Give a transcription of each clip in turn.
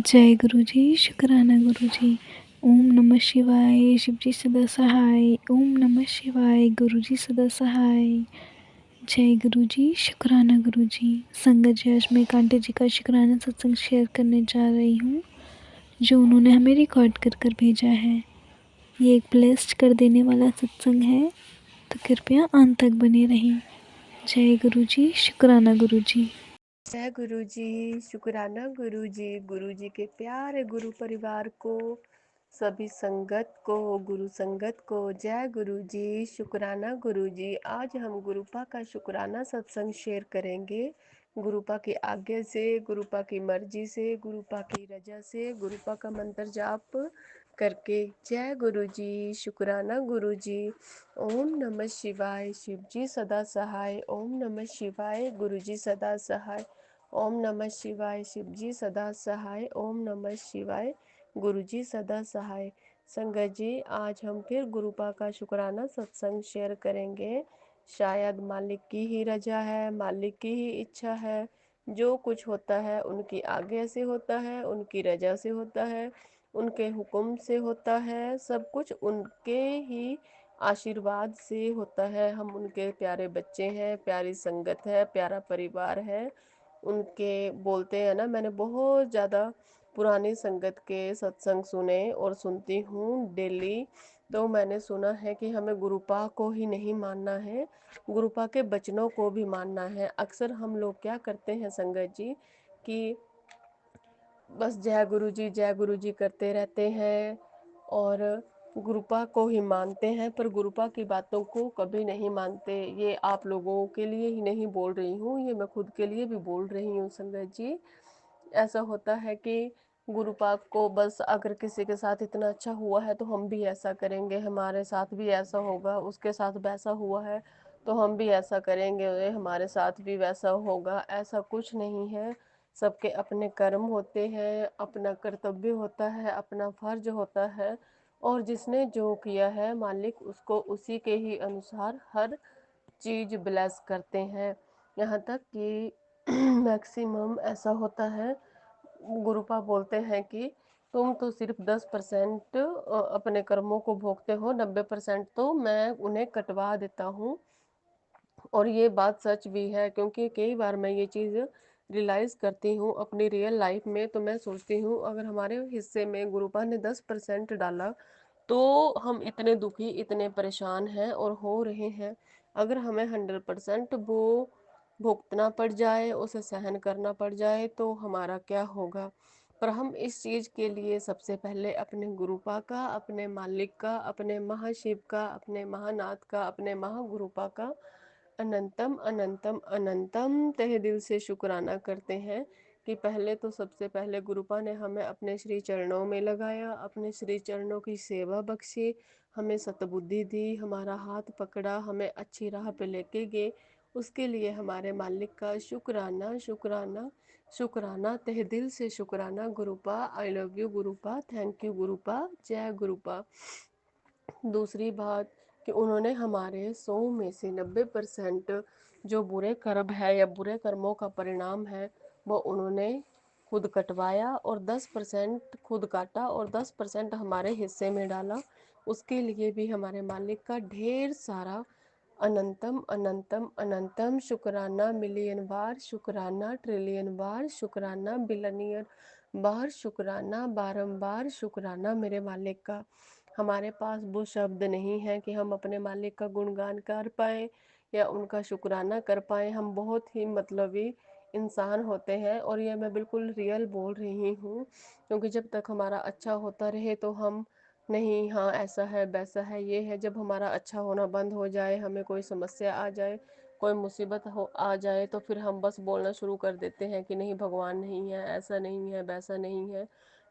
जय गुरु जी, शुक्राना गुरु जी। ओम नमः शिवाय, शिव जी सदा सहाय। ओम नमः शिवाय, गुरु जी सदा सहाय। जय गुरु जी, शुक्राना गुरु जी। संगत जी, आज मैं कांटे जी का शुक्राना सत्संग शेयर करने जा रही हूँ, जो उन्होंने हमें रिकॉर्ड कर कर भेजा है। ये एक ब्लेस्ड कर देने वाला सत्संग है, तो कृपया अंत तक बने रहें। जय गुरु जी, शुक्राना गुरु जी। जय गुरु जी, शुक्राना गुरु जी के प्यारे गुरु परिवार को, सभी संगत को, गुरु संगत को जय गुरु जी, शुक्राना गुरु जी। आज हम गुरुपा का शुक्राना सत्संग शेयर करेंगे। गुरुपा की आज्ञा से, गुरुपा की मर्जी से, गुरुपा की रजा से, गुरुपा का मंत्र जाप करके। जय गुरु जी, शुक्राना गुरु जी। ओम नमः शिवाय, शिव जी सदा सहाय। ओम नमः शिवाय, गुरु जी सदा सहाय। ओम नमः शिवाय, शिव जी सदा सहाय। ओम नमः शिवाय, गुरु जी सदा सहाय। संगत जी, आज हम फिर गुरुपा का शुक्राना सत्संग शेयर करेंगे। शायद मालिक की ही रजा है, मालिक की ही इच्छा है। जो कुछ होता है उनकी आज्ञा से होता है, उनकी रजा से होता है, उनके हुक्म से होता है। सब कुछ उनके ही आशीर्वाद से होता है। हम उनके प्यारे बच्चे हैं, प्यारी संगत है, प्यारा परिवार है। उनके बोलते हैं ना, मैंने बहुत ज़्यादा पुरानी संगत के सत्संग सुने और सुनती हूँ डेली। तो मैंने सुना है कि हमें गुरुपा को ही नहीं मानना है, गुरुपा के बचनों को भी मानना है। अक्सर हम लोग क्या करते हैं संगत जी, कि बस जय गुरु जी करते रहते हैं और गुरुपा को ही मानते हैं, पर गुरुपा की बातों को कभी नहीं मानते। ये आप लोगों के लिए ही नहीं बोल रही हूँ, ये मैं खुद के लिए भी बोल रही हूँ संगत जी। ऐसा होता है कि गुरुपा को बस अगर किसी के साथ इतना अच्छा हुआ है तो हम भी ऐसा करेंगे, हमारे साथ भी ऐसा होगा। उसके साथ वैसा हुआ है तो हम भी ऐसा करेंगे, हमारे साथ भी वैसा होगा। ऐसा कुछ नहीं है। सबके अपने कर्म होते हैं, अपना कर्तव्य होता है, अपना फर्ज होता है, और जिसने जो किया है मालिक उसको उसी के ही अनुसार हर चीज ब्लेस करते हैं। यहाँ तक कि मैक्सिमम ऐसा होता है, गुरुपा बोलते हैं कि तुम तो सिर्फ 10% अपने कर्मों को भोगते हो, 90% तो मैं उन्हें कटवा देता हूँ। और ये बात सच भी है, क्योंकि कई बार मैं ये चीज़ रियलाइज़ करती हूँ अपनी रियल लाइफ में। तो मैं सोचती हूँ, अगर हमारे हिस्से में गुरुपा ने 10% डाला तो हम इतने दुखी, इतने परेशान हैं और हो रहे हैं। अगर हमें 100% वो भुगतना पड़ जाए, उसे सहन करना पड़ जाए, तो हमारा क्या होगा। पर हम इस चीज़ के लिए सबसे पहले अपने गुरुपा का, अपने मालिक का, अपने महाशिव का, अपने महानाथ का, अपने महागुरुपा का अनंतम अनंतम अनंतम तहे दिल से शुक्राना करते हैं कि पहले तो सबसे पहले गुरुपा ने हमें अपने श्री चरणों में लगाया, अपने श्री चरणों की सेवा बख्शी, हमें सतबुद्धि दी, हमारा हाथ पकड़ा, हमें अच्छी राह पे लेके गए। उसके लिए हमारे मालिक का शुक्राना शुक्राना शुक्राना, तहे दिल से शुक्राना। Gurupa, I love you Gurupa, thank you Gurupa, जय गुरुपा। दूसरी बात कि उन्होंने हमारे 100 में से 90% जो बुरे कर्म है या बुरे कर्मों का परिणाम है वो उन्होंने खुद कटवाया, और 10% खुद काटा और 10% हमारे हिस्से में डाला। उसके लिए भी हमारे मालिक का ढेर सारा अनंतम अनंतम अनंतम शुक्राना। मिलियन बार शुक्राना, ट्रिलियन बार शुक्राना, बिलियनियर बार शुक्राना, बारंबार शुक्राना मेरे मालिक का। हमारे पास वो शब्द नहीं है कि हम अपने मालिक का गुणगान कर पाएँ या उनका शुक्राना कर पाएँ। हम बहुत ही मतलबी इंसान होते हैं, और ये मैं बिल्कुल रियल बोल रही हूँ, क्योंकि जब तक हमारा अच्छा होता रहे तो हम नहीं, हाँ ऐसा है वैसा है ये है। जब हमारा अच्छा होना बंद हो जाए, हमें कोई समस्या आ जाए, कोई मुसीबत हो आ जाए, तो फिर हम बस बोलना शुरू कर देते हैं कि नहीं भगवान नहीं है, ऐसा नहीं है, वैसा नहीं है,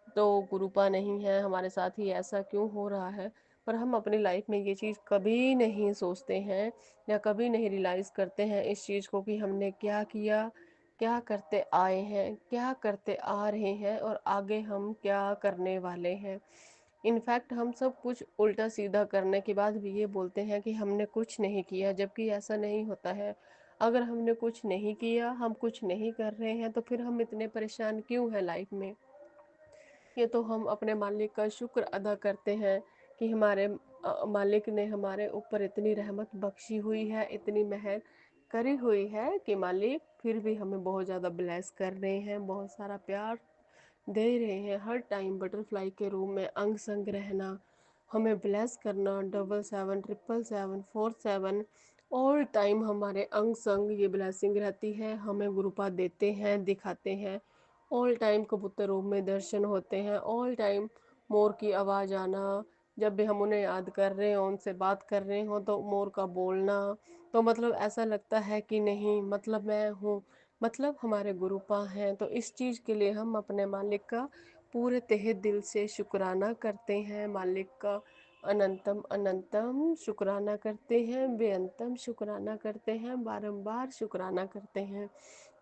तो गुरुपा नहीं है हमारे साथ, ही ऐसा क्यों हो रहा है। पर हम अपनी लाइफ में ये चीज़ कभी नहीं सोचते हैं या कभी नहीं रियलाइज़ करते हैं इस चीज़ को कि हमने क्या किया, क्या करते आए हैं, क्या करते आ रहे हैं और आगे हम क्या करने वाले हैं। इनफैक्ट हम सब कुछ उल्टा सीधा करने के बाद भी ये बोलते हैं कि हमने कुछ नहीं किया, जबकि ऐसा नहीं होता है। अगर हमने कुछ नहीं किया, हम कुछ नहीं कर रहे हैं, तो फिर हम इतने परेशान क्यों हैं लाइफ में। ये तो हम अपने मालिक का शुक्र अदा करते हैं कि हमारे मालिक ने हमारे ऊपर इतनी रहमत बख्शी हुई है, इतनी मेहर करी हुई है कि मालिक फिर भी हमें बहुत ज़्यादा ब्लेस कर रहे हैं, बहुत सारा प्यार दे रहे हैं। हर टाइम बटरफ्लाई के रूम में अंग संग रहना, हमें ब्लेस करना, 777 777 ऑल टाइम हमारे अंग संग ये ब्लेसिंग रहती है। हमें गुरुपा देते हैं, दिखाते हैं। ऑल टाइम कबूतरों में दर्शन होते हैं, ऑल टाइम मोर की आवाज़ आना, जब भी हम उन्हें याद कर रहे हो, उनसे बात कर रहे हो, तो मोर का बोलना, तो मतलब ऐसा लगता है कि नहीं, मतलब मैं हूँ, मतलब हमारे गुरुपा हैं। तो इस चीज़ के लिए हम अपने मालिक का पूरे तहे दिल से शुक्राना करते हैं। मालिक का अनंतम अनंतम शुक्राना करते हैं, बेअंतम शुक्राना करते हैं, बारंबार शुक्राना करते हैं।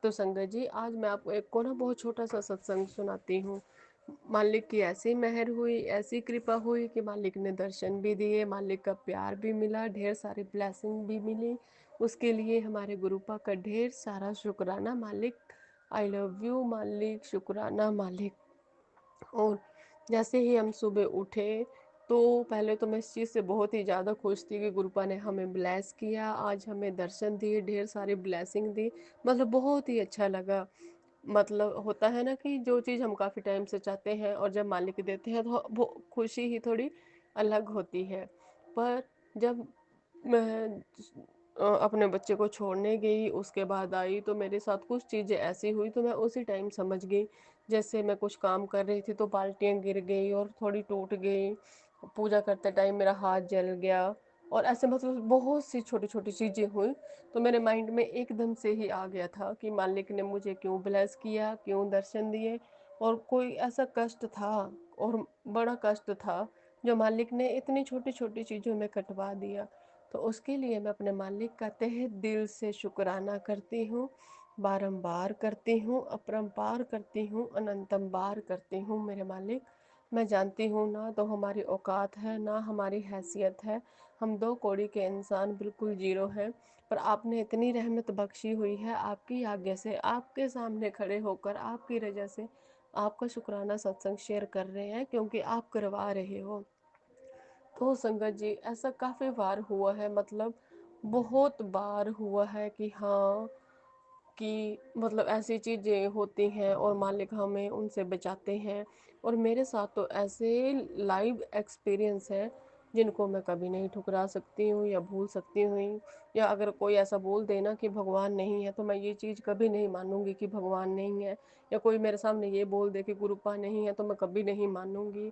तो संगत जी, आज मैं आपको एक को ना बहुत छोटा सा सत्संग सुनाती हूँ। मालिक की ऐसी मेहर हुई, ऐसी कृपा हुई कि मालिक ने दर्शन भी दिए, मालिक का प्यार भी मिला, ढेर सारी ब्लेसिंग भी मिली। उसके लिए हमारे गुरुपा का ढेर सारा शुक्राना मालिक। आई लव यू मालिक, शुक्राना मालिक। और जैसे ही हम सुबह उठे, तो पहले तो मैं इस चीज़ से बहुत ही ज़्यादा खुश थी कि गुरुपा ने हमें ब्लेस किया, आज हमें दर्शन दिए, ढेर सारी ब्लेसिंग दी। मतलब बहुत ही अच्छा लगा। मतलब होता है ना कि जो चीज़ हम काफ़ी टाइम से चाहते हैं और जब मालिक देते हैं तो वो खुशी ही थोड़ी अलग होती है। पर जब मैं अपने बच्चे को छोड़ने गई, उसके बाद आई, तो मेरे साथ कुछ चीज़ें ऐसी हुई, तो मैं उसी टाइम समझ गई। जैसे मैं कुछ काम कर रही थी तो बाल्टियाँ गिर गई और थोड़ी टूट गई, पूजा करते टाइम मेरा हाथ जल गया, और ऐसे मतलब बहुत सी छोटी छोटी चीज़ें हुई। तो मेरे माइंड में एकदम से ही आ गया था कि मालिक ने मुझे क्यों ब्लेस किया, क्यों दर्शन दिए, और कोई ऐसा कष्ट था, और बड़ा कष्ट था, जो मालिक ने इतनी छोटी छोटी चीज़ों में कटवा दिया। तो उसके लिए मैं अपने मालिक का तहे दिल से शुक्राना करती हूँ, बारंबार करती हूँ, अपरंपार करती हूँ, अनंतम बार करती हूँ। मेरे मालिक, मैं जानती हूँ ना तो हमारी औकात है, ना हमारी हैसियत है, हम दो कौड़ी के इंसान बिल्कुल जीरो हैं। पर आपने इतनी रहमत बख्शी हुई है, आपकी आज्ञा से, आपके सामने खड़े होकर, आपकी रजा से आपका शुक्राना सत्संग शेयर कर रहे हैं, क्योंकि आप करवा रहे हो। तो संगत जी, ऐसा काफ़ी बार हुआ है, मतलब बहुत बार हुआ है कि हाँ, कि मतलब ऐसी चीज़ें होती हैं और मालिक हमें उनसे बचाते हैं। और मेरे साथ तो ऐसे लाइव एक्सपीरियंस हैं जिनको मैं कभी नहीं ठुकरा सकती हूँ या भूल सकती हूँ। या अगर कोई ऐसा बोल देना कि भगवान नहीं है, तो मैं ये चीज़ कभी नहीं मानूंगी कि भगवान नहीं है। या कोई मेरे सामने ये बोल दे कि गुरुपा नहीं है, तो मैं कभी नहीं मानूंगी।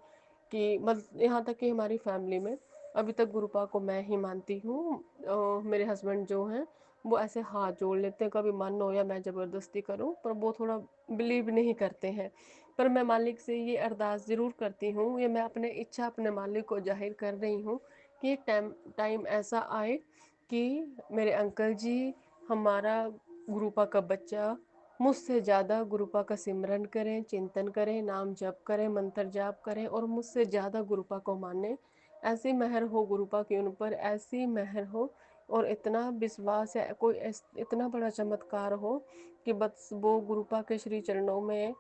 कि मतलब यहाँ तक कि हमारी फैमिली में अभी तक गुरुपा को मैं ही मानती हूँ। मेरे हस्बैंड जो हैं वो ऐसे हाथ जोड़ लेते हैं, कभी मानो या मैं ज़बरदस्ती करूं, पर वो थोड़ा बिलीव नहीं करते हैं। पर मैं मालिक से ये अरदास ज़रूर करती हूँ, ये मैं अपने इच्छा अपने मालिक को जाहिर कर रही हूँ कि एक टाइम टाइम ऐसा आए कि मेरे अंकल जी, हमारा गुरुपा का बच्चा, मुझसे ज़्यादा गुरुपा का सिमरन करें, चिंतन करें, नाम जप करें, मंत्र जाप करें, और मुझसे ज़्यादा गुरुपा को माने। ऐसी मेहर हो गुरुपा की उन पर, ऐसी मेहर हो और इतना विश्वास है, कोई इतना बड़ा चमत्कार हो कि बस वो गुरुपा के श्री चरणों में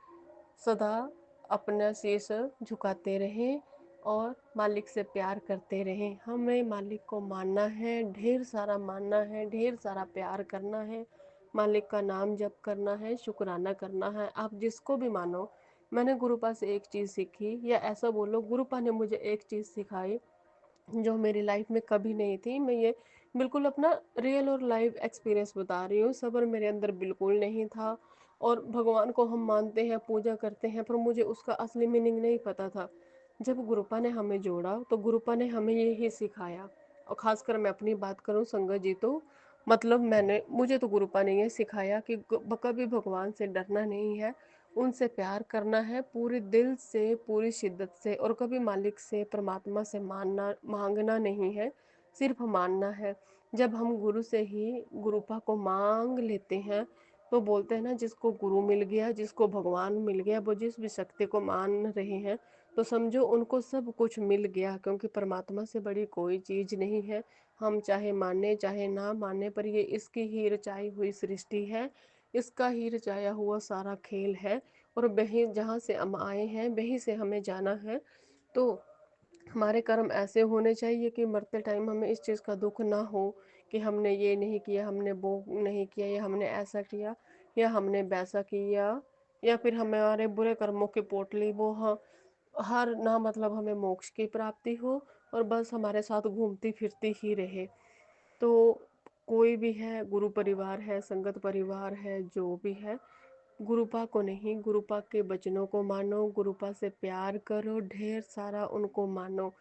सदा अपना शीश झुकाते रहें और मालिक से प्यार करते रहें। हमें मालिक को मानना है, ढेर सारा मानना है, ढेर सारा प्यार करना है, मालिक का नाम जप करना है, शुक्राना करना है। आप जिसको भी मानो, मैंने गुरुपा से एक चीज़ सीखी, या ऐसा बोलो गुरुपा ने मुझे एक चीज़ सिखाई जो मेरी लाइफ में कभी नहीं थी। मैं ये बिल्कुल अपना रियल और लाइव एक्सपीरियंस बता रही हूँ। सब्र मेरे अंदर बिल्कुल नहीं था, और भगवान को हम मानते हैं, पूजा करते हैं, पर मुझे उसका असली मीनिंग नहीं पता था। जब गुरुपा ने हमें जोड़ा तो गुरुपा ने हमें यही सिखाया। और ख़ासकर मैं अपनी बात करूँ संगत जी, तो मतलब मुझे तो गुरुपा ने ये सिखाया कि कभी भगवान से डरना नहीं है, उनसे प्यार करना है पूरे दिल से, पूरी शिद्दत से, और कभी मालिक से, परमात्मा से मानना मांगना नहीं है, सिर्फ मानना है। जब हम गुरु से ही गुरुपा को मांग लेते हैं, तो बोलते हैं ना, जिसको गुरु मिल गया, जिसको भगवान मिल गया, वो जिस भी शक्ति को मान रहे हैं, तो समझो उनको सब कुछ मिल गया, क्योंकि परमात्मा से बड़ी कोई चीज़ नहीं है। हम चाहे माने चाहे ना माने, पर ये इसकी ही रचाई हुई सृष्टि है, इसका ही रचाया हुआ सारा खेल है। और वहीं जहाँ से हम आए हैं वहीं से हमें जाना है। तो हमारे कर्म ऐसे होने चाहिए कि मरते टाइम हमें इस चीज़ का दुख ना हो कि हमने ये नहीं किया, हमने वो नहीं किया, या हमने ऐसा किया या हमने वैसा किया, या फिर हमारे बुरे कर्मों की पोटली वो हर ना मतलब हमें मोक्ष की प्राप्ति हो और बस हमारे साथ घूमती फिरती ही रहे। तो कोई भी है, गुरु परिवार है, संगत परिवार है, जो भी है, गुरुपा को नहीं, गुरुपा के वचनों को मानो, गुरुपा से प्यार करो, ढेर सारा उनको मानो।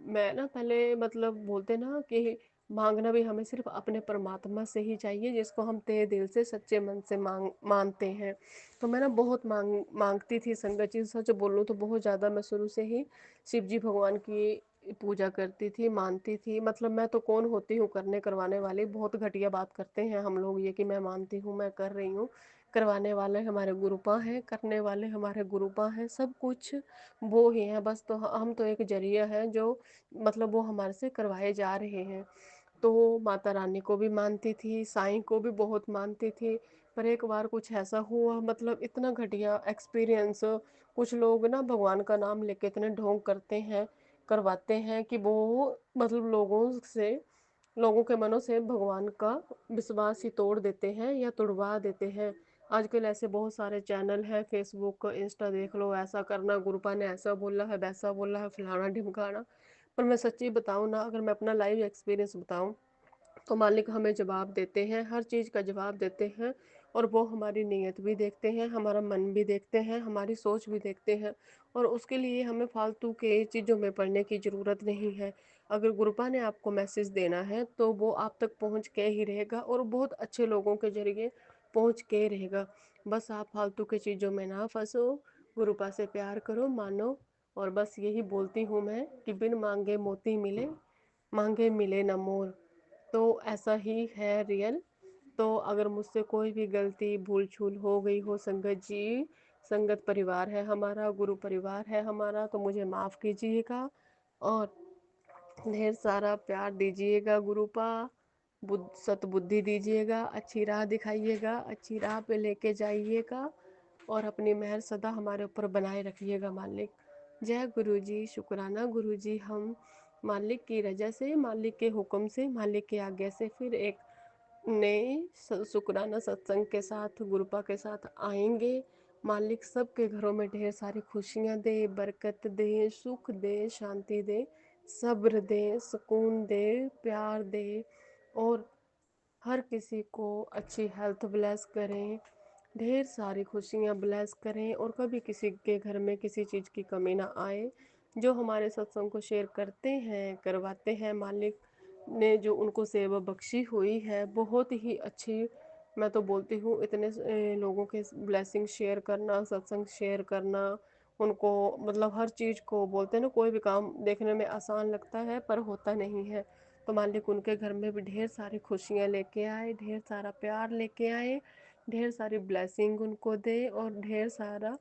मैं ना पहले मतलब बोलते ना कि मांगना भी हमें सिर्फ अपने परमात्मा से ही चाहिए जिसको हम तहे दिल से सच्चे मन से मानते हैं। तो मैं ना बहुत मांगती थी संगत जी, सच बोलूँ तो बहुत ज़्यादा मैं शुरू से ही शिव जी भगवान की पूजा करती थी, मानती थी। मतलब मैं तो कौन होती हूँ करने करवाने वाली, बहुत घटिया बात करते हैं हम लोग ये कि मैं मानती हूँ, मैं कर रही हूँ। करवाने वाले हमारे गुरुपा हैं, करने वाले हमारे गुरुपा हैं, सब कुछ वो ही हैं। बस तो हम तो एक जरिया है जो मतलब वो हमारे से करवाए जा रहे हैं। तो माता रानी को भी मानती थी, साईं को भी बहुत मानती थी। पर एक बार कुछ ऐसा हुआ, मतलब इतना घटिया एक्सपीरियंस। कुछ लोग ना भगवान का नाम लेके इतने ढोंग करते हैं, करवाते हैं कि वो मतलब लोगों के मनों से भगवान का विश्वास ही तोड़ देते हैं या तुड़वा देते हैं। आजकल ऐसे बहुत सारे चैनल हैं, फेसबुक इंस्टा देख लो, ऐसा करना, गुरुपा ने ऐसा बोला है, वैसा बोला है, फलाना ढिमकाना। पर मैं सच्ची बताऊँ ना, अगर मैं अपना लाइव एक्सपीरियंस बताऊँ तो मालिक हमें जवाब देते हैं, हर चीज़ का जवाब देते हैं। और वो हमारी नीयत भी देखते हैं, हमारा मन भी देखते हैं, हमारी सोच भी देखते हैं। और उसके लिए हमें फालतू के चीज़ों में पढ़ने की ज़रूरत नहीं है। अगर गुरुपा ने आपको मैसेज देना है तो वो आप तक पहुंच के ही रहेगा, और बहुत अच्छे लोगों के जरिए पहुंच के रहेगा। बस आप फालतू की चीज़ों में ना फंसो, गुरुपा से प्यार करो, मानो। और बस यही बोलती हूँ मैं कि बिन मांगे मोती मिले, मांगे मिले न मोर। तो ऐसा ही है रियल। तो अगर मुझसे कोई भी गलती भूल छूल हो गई हो संगत जी, संगत परिवार है हमारा, गुरु परिवार है हमारा, तो मुझे माफ़ कीजिएगा। और ढेर सारा प्यार दीजिएगा गुरुपा, सतबुद्धि दीजिएगा, अच्छी राह दिखाइएगा, अच्छी राह पे लेके जाइएगा, और अपनी मेहर सदा हमारे ऊपर बनाए रखिएगा मालिक। जय गुरु जी, शुक्राना गुरु जी। हम मालिक की रजा से, मालिक के हुक्म से, मालिक की आज्ञा से फिर एक नए शुक्राना सत्संग के साथ, गुरुपा के साथ आएंगे। मालिक सबके घरों में ढेर सारी खुशियाँ दे, बरकत दे, सुख दे, शांति दे, सब्र दे, सुकून दे, प्यार दे, और हर किसी को अच्छी हेल्थ ब्लेस करें, ढेर सारी खुशियाँ ब्लेस करें, और कभी किसी के घर में किसी चीज़ की कमी ना आए। जो हमारे सत्संग को शेयर करते हैं, करवाते हैं, मालिक ने जो उनको सेवा बख्शी हुई है बहुत ही अच्छी। मैं तो बोलती हूँ इतने लोगों के ब्लेसिंग शेयर करना, सत्संग शेयर करना, उनको मतलब हर चीज़ को बोलते हैं ना, कोई भी काम देखने में आसान लगता है पर होता नहीं है। तो मालिक उनके घर में भी ढेर सारी खुशियाँ लेके आए, ढेर सारा प्यार लेके आए, ढेर सारी ब्लेसिंग उनको दे, और ढेर सारा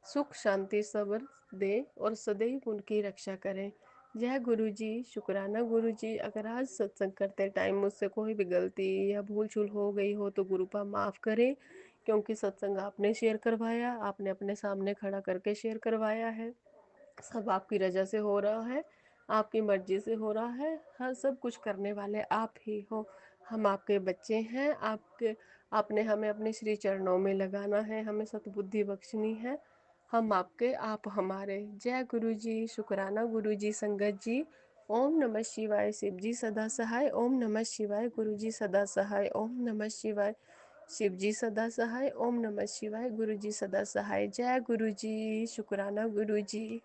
सुख शांति सब्र दे, और सदैव उनकी रक्षा करें। जय गुरु जी, शुक्राना गुरु जी। अगर आज सत्संग करते टाइम मुझसे कोई भी गलती या भूल चूल हो गई हो तो गुरुपा माफ़ करें, क्योंकि सत्संग आपने शेयर करवाया, आपने अपने सामने खड़ा करके शेयर करवाया है। सब आपकी रजा से हो रहा है, आपकी मर्जी से हो रहा है, हर सब कुछ करने वाले आप ही हो। हम आपके बच्चे हैं, आपके आपने हमें अपने श्री चरणों में लगाना है, हमें सतबुद्धि बख्शनी है। हम आपके, आप हमारे। जय गुरु जी, शुक्राना गुरु जी, संगत जी। ओम नमः शिवाय, शिव जी सदा सहाय। ओम नमः शिवाय, गुरु जी सदा सहाय। ओम नमः शिवाय, शिव जी सदा सहाय। ओम नमः शिवाय, गुरु जी सदा सहाय। जय गुरु जी, शुक्राना गुरु जी।